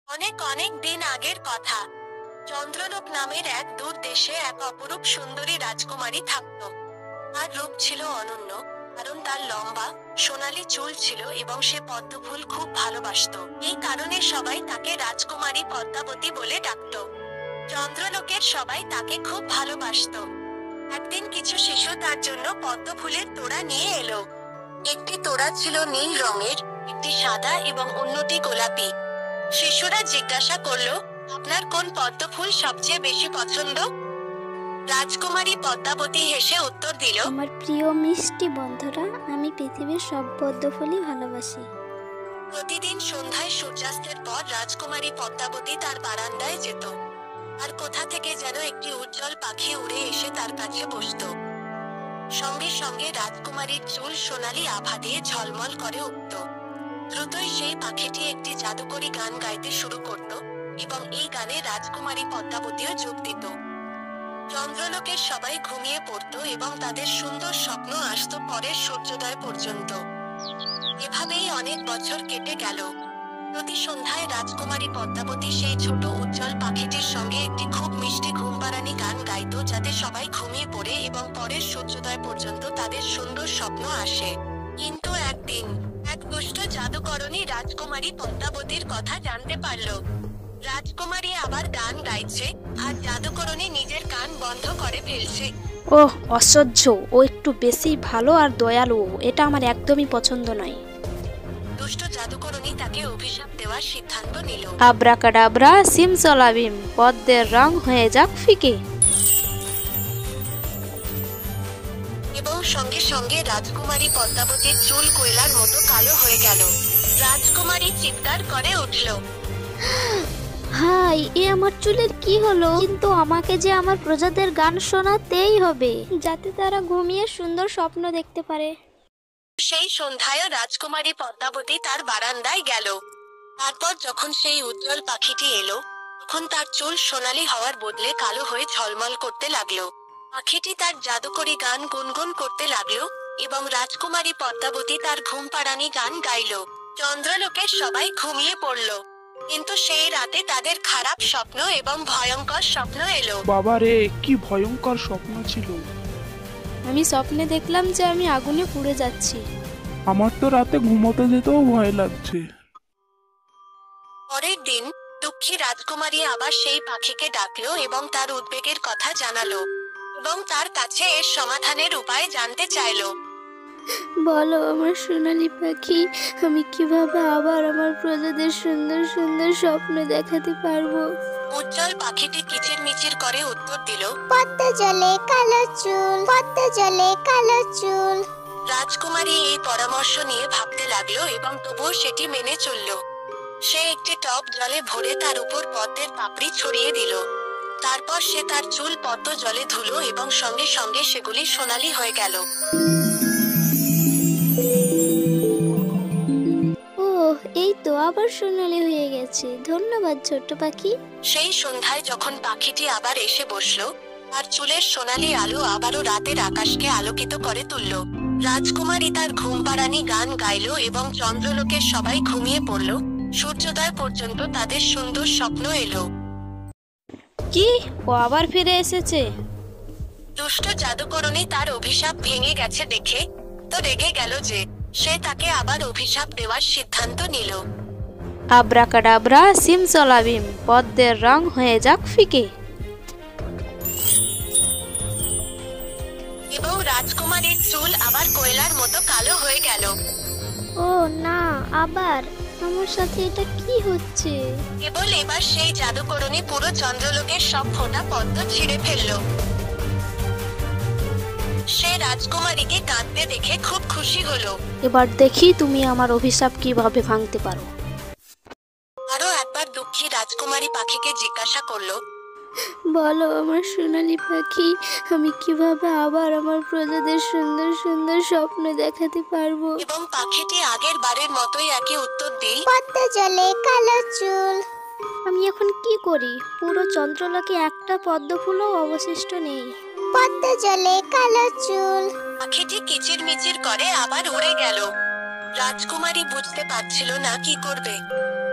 অনেক অনেক দিন আগের কথা। চন্দ্রলোক নামের এক দূর দেশে এক অপরূপ সুন্দরী রাজকুমারী থাকত। তার রূপ ছিল অনন্য, কারণ তার লম্বা সোনালী চুল ছিল এবং সে পদ্মফুল খুব ভালোবাসতো। এই কারণে সবাই তাকে রাজকুমারী পদ্মাবতী বলে ডাকত। চন্দ্রলোকের সবাই তাকে খুব ভালোবাসতো। একদিন কিছু শিশু তার জন্য পদ্মফুলের তোড়া নিয়ে এলো। একটি তোড়া ছিল নীল রঙের, একটি সাদা এবং অন্যটি গোলাপি। শিশুরা জিজ্ঞাসা করলো, আপনার কোন পদ্মফুল সবচেয়ে বেশি পছন্দ? রাজকুমারী পদ্মাবতী হেসে উত্তর দিল, আমার প্রিয় মিষ্টি বন্ধুরা, আমি পৃথিবীর সব পদ্মফুলই ভালোবাসি। প্রতিদিন সন্ধ্যায় সূর্যাস্তের পর রাজকুমারী পদ্মাবতী তার বারান্দায় যেত। আর কোথা থেকে যেন একটি উজ্জ্বল পাখি উড়ে এসে তার কাছে বসতো। সঙ্গে সঙ্গে রাজকুমারীর চুল সোনালী আভা দিয়ে ঝলমল করে উঠত। দ্রুতই সেই পাখিটি একটি জাদুকরী গান গাইতে শুরু করত, এবং এই গানে রাজকুমারী পদ্মাবতীও যোগ দিত। চন্দ্রলোকের সবাই ঘুমিয়ে পড়ত এবং তাদের সুন্দর স্বপ্ন আসত পরের সূর্যোদয় পর্যন্ত। এভাবেই অনেক বছর কেটে গেল। প্রতি সন্ধ্যায় রাজকুমারী পদ্মাবতী সেই ছোট উজ্জ্বল পাখিটির সঙ্গে একটি খুব মিষ্টি ঘুমপাড়ানি গান গাইত, যাতে সবাই ঘুমিয়ে পড়ে এবং পরের সূর্যোদয় পর্যন্ত তাদের সুন্দর স্বপ্ন আসে। কিন্তু একদিন এক দুষ্ট জাদুকরণী রাজকুমারী পদ্মাবতীর কথা জানতে পারল। রাজকুমারী আবার গান গাইছে, আর জাদুকরণী নিজের কান বন্ধ করে ফেলছে। ওহ, অসহ্য! ও একটু বেশি ভালো আর দয়ালু, এটা আমার একদমই পছন্দ নয়। দুষ্ট জাদুকরণী তাকে অভিশাপ দেওয়ার সিদ্ধান্ত নিল। আব্রাকাডাব্রা, সিমসালাবিম, পদ্মের রং হয়ে যাক ফিকে। এবং সঙ্গে সঙ্গে রাজকুমারী পদ্মাবতীর চুল কোয়লার মতো কালো হয়ে গেল। রাজকুমারী চিৎকার করে উঠল, হাই, এ আমার চুলের কি হলো? কিন্তু আমাকে যে আমার প্রজাদের গান শোনাতেই হবে, যাতে তারা ঘুমিয়ে সুন্দর স্বপ্ন দেখতে পারে। সেই সন্ধ্যায় রাজকুমারী পদ্মাবতী তার বারান্দায় গেল। তারপর যখন সেই উজ্জ্বল পাখিটি এলো, তখন তার চুল সোনালী হওয়ার বদলে কালো হয়ে ঝলমল করতে লাগলো। পাখিটি তার জাদুকরী গান গুনগুন করতে লাগলো, এবং রাজকুমারী পদ্মাবতী তার ঘুমপাড়ানি গান গাইল। চন্দ্রলোকের সবাই ঘুমিয়ে পড়ল। কিন্তু সেই রাতে তাদের খারাপ স্বপ্ন এবং ভয়ঙ্কর স্বপ্ন এলো। বাবারে, কি ভয়ঙ্কর স্বপ্ন ছিল! আমি স্বপ্নে দেখলাম যে আমি আগুনে পুড়ে যাচ্ছি। আমার তো রাতে ঘুমোতে যেতেও ভয় লাগছে। পরের দিন দুঃখী রাজকুমারী আবার সেই পাখিকে ডাকলো এবং তার উদ্বেগের কথা জানালো, এবং তার কাছে এর সমাধানের উপায় জানতে চাইলো। বলো আমার সোনালী পাখি, আমি কিভাবে আবার আমার প্রজাদের সুন্দর সুন্দর স্বপ্ন দেখাতে পারবো? উজ্জ্বল পাখিটি কিচিরমিচির করে উত্তর দিল, পদ্মা জলে কালো চুল, পদ্মা জলে কালো চুল। রাজকুমারী এই পরামর্শ নিয়ে ভাবতে লাগলো এবং তবুও সেটি মেনে চলল। সে একটি টব জলে ভরে তার উপর পদ্মের পাপড়ি ছড়িয়ে দিল। তারপর সে তার চুল পদ্ম জলে ধুলো এবং সঙ্গে সঙ্গে সেগুলি সোনালী হয়ে গেল। ওহ, এই তো আবার সোনালী হয়ে গেছে। ধন্যবাদ ছোট্ট পাখি। সেই সন্ধ্যায় যখন পাখিটি আবার এসে বসলো, তার চুলের সোনালী আলো আবারও রাতের আকাশকে আলোকিত করে তুলল। রাজকুমারী তার ঘুমপাড়ানি গান গাইল এবং চন্দ্রলোকের সবাই ঘুমিয়ে পড়ল। সূর্যোদয় পর্যন্ত তাদের সুন্দর স্বপ্ন এলো। কি, ও আবার ফিরে এসেছে? দুষ্ট জাদুকরণী তার অভিশাপ ভেঙে গেছে দেখে তো রেগে গেল যে সে তাকে আবার অভিশাপ দেওয়ার সিদ্ধান্ত নিল। আব্রাকাডাব্রা, সিমসালাবিম, পদ্মের রং হয়ে যাক ফিকে। এবং রাজকুমারীর চুল আবার কোয়লার মতো কালো হয়ে গেল। ও না, আবার আমার সাথে এটা কি হচ্ছে? কেবল এবার সেই জাদুকরণী পুরো চন্দ্রলোকের সব ফোঁটা পদ্ম ছিঁড়ে ফেলল। সে রাজকুমারীকে কাঁদতে দেখে খুব খুশি হলো। এবার দেখি তুমি আমার অভিশাপ কিভাবে ভাঙতে পারো। আরো একবার দুঃখী রাজকুমারী পাখিকে জিজ্ঞাসা করলো, বলো আমার সোনালী পাখি, আমি কিভাবে আবার আমার প্রজাদের সুন্দর সুন্দর স্বপ্ন দেখাতে পারবো? এবং পাখিটি আগের বারের মতোই একই উত্তর দিল, পদ্মা জলে কালো চুল। আমি এখন কি করি? পুরো চন্দ্রলোকে একটা পদ্ম ফুলও অবশিষ্ট নেই। পদ্মা জলে কালো চুল। পাখিটি কিচিরমিচির করে আবার উড়ে গেল। রাজকুমারী বুঝতে পারছিল না কি করবে।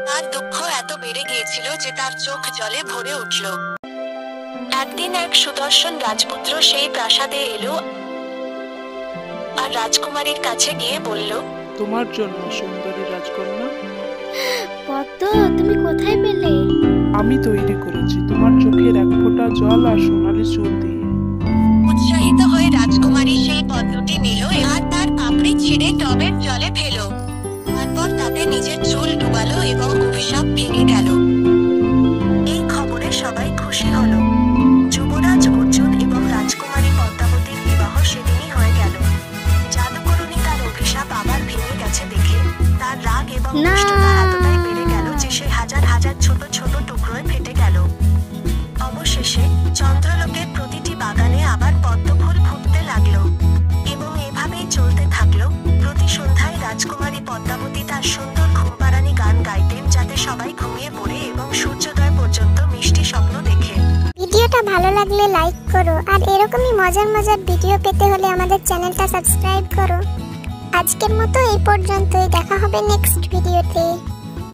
তার দুঃখ এত বেড়ে গিয়েছিল যে তার চোখ জলে ভরে উঠল। একদিন এক সুদর্শন রাজপুত্র সেই প্রাসাদে এলো আর রাজকুমারীর কাছে গিয়ে বলল, তোমার জন্য সুন্দরী রাজকন্যা, পদ্ম তুমি কোথায় পেলে? আমি তৈরি করেছি তোমার চোখের এক ফোঁটা জল আর সোনালি চুল দিয়ে। উৎসাহিত হয়ে রাজকুমারী সেই পদ্মটি নিল আর তার পাপড়ি ছিঁড়ে টবের জলে ফেল। তারপর তাতে নিজের চুল ডুবালো এবং অভিশাপ ভেঙে গেল। এই খবরে সবাই খুশি হলো। যুবরাজ অর্জুন এবং রাজকুমারী পদ্মাবতীর বিবাহ সেদিনই হয়ে গেল। জাদুকরণী তার অভিশাপ আবার ভেঙে গেছে দেখে তার রাগ এবং না। দুষ্টতা এতটাই বেড়ে গেল যে সে হাজার হাজার ছোট ছোট টুকরোয় ফেটে গেল। অবশেষে চন্দ্রলোকের প্রতিটি বাগানে আবার পদ্মফুল ফুটতে লাগলো এবং এভাবেই চলতে থাকলো। প্রতি সন্ধ্যায় রাজকুমারী পদ্মাবতী তার সুন্দর ঘুমপাড়ানি গান গাইতেন, যাতে সবাই ঘুমিয়ে পড়ে এবং সূর্যোদয় পর্যন্ত মিষ্টি স্বপ্ন দেখে। ভিডিওটা ভালো লাগলে লাইক করো, আর এরকমই মজার মজার ভিডিও পেতে হলে আমাদের চ্যানেলটা সাবস্ক্রাইব করো। আজকের মতো এই পর্যন্তই, দেখা হবে নেক্সট ভিডিওতে।